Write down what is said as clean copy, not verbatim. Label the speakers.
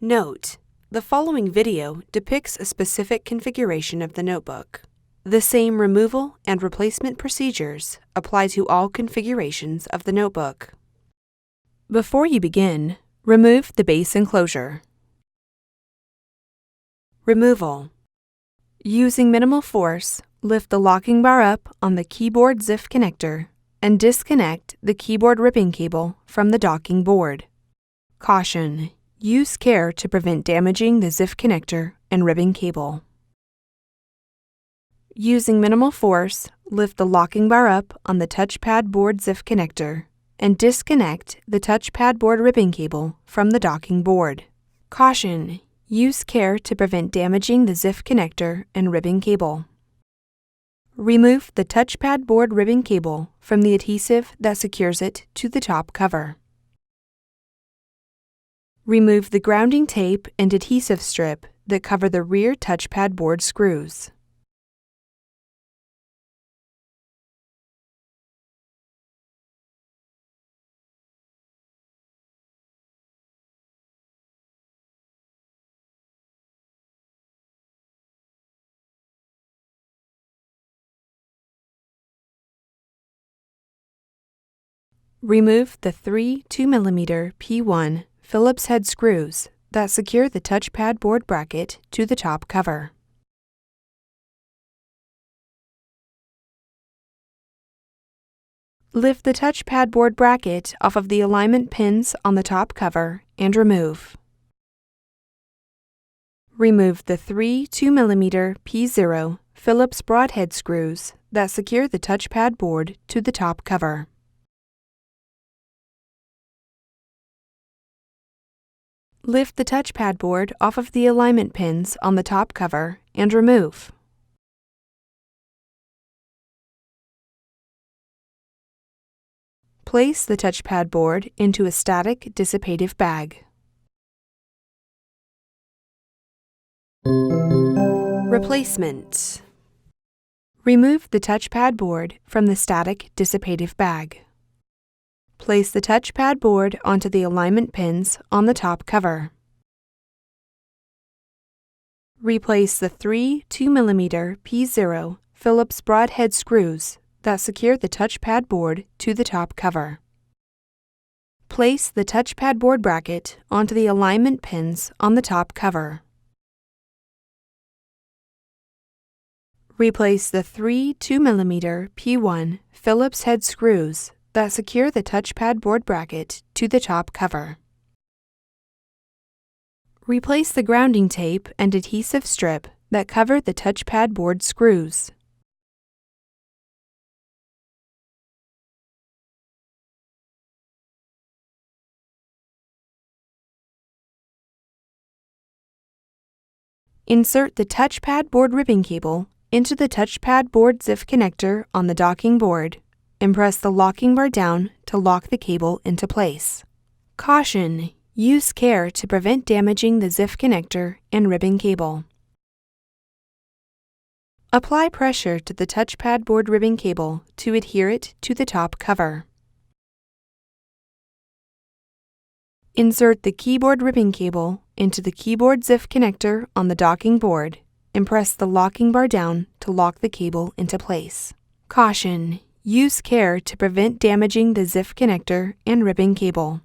Speaker 1: Note: the following video depicts a specific configuration of the notebook. The same removal and replacement procedures apply to all configurations of the notebook. Before you begin, remove the base enclosure. Removal. Using minimal force, lift the locking bar up on the keyboard ZIF connector and disconnect the keyboard ribbon cable from the docking board. Caution: use care to prevent damaging the ZIF connector and ribbon cable. Using minimal force, lift the locking bar up on the touchpad board ZIF connector and disconnect the touchpad board ribbon cable from the docking board. Caution: use care to prevent damaging the ZIF connector and ribbon cable. Remove the touchpad board ribbon cable from the adhesive that secures it to the top cover. Remove the grounding tape and adhesive strip that cover the rear touchpad board screws. Remove the three 2mm P1 Phillips head screws that secure the touchpad board bracket to the top cover. Lift the touchpad board bracket off of the alignment pins on the top cover and remove. Remove the three 2mm P0 Phillips broadhead screws that secure the touchpad board to the top cover. Lift the touchpad board off of the alignment pins on the top cover and remove. Place the touchpad board into a static dissipative bag. Replacement. Remove the touchpad board from the static dissipative bag. Place the touchpad board onto the alignment pins on the top cover. Replace the three 2mm P0 Phillips broadhead screws that secure the touchpad board to the top cover. Place the touchpad board bracket onto the alignment pins on the top cover. Replace the three 2mm P1 Phillips head screws that secure the touchpad board bracket to the top cover. Replace the grounding tape and adhesive strip that cover the touchpad board screws. Insert the touchpad board ribbon cable into the touchpad board ZIF connector on the docking board and press the locking bar down to lock the cable into place. Caution: use care to prevent damaging the ZIF connector and ribbon cable. Apply pressure to the touchpad board ribbon cable to adhere it to the top cover. Insert the keyboard ribbon cable into the keyboard ZIF connector on the docking board and press the locking bar down to lock the cable into place. Caution: use care to prevent damaging the ZIF connector and ribbon cable.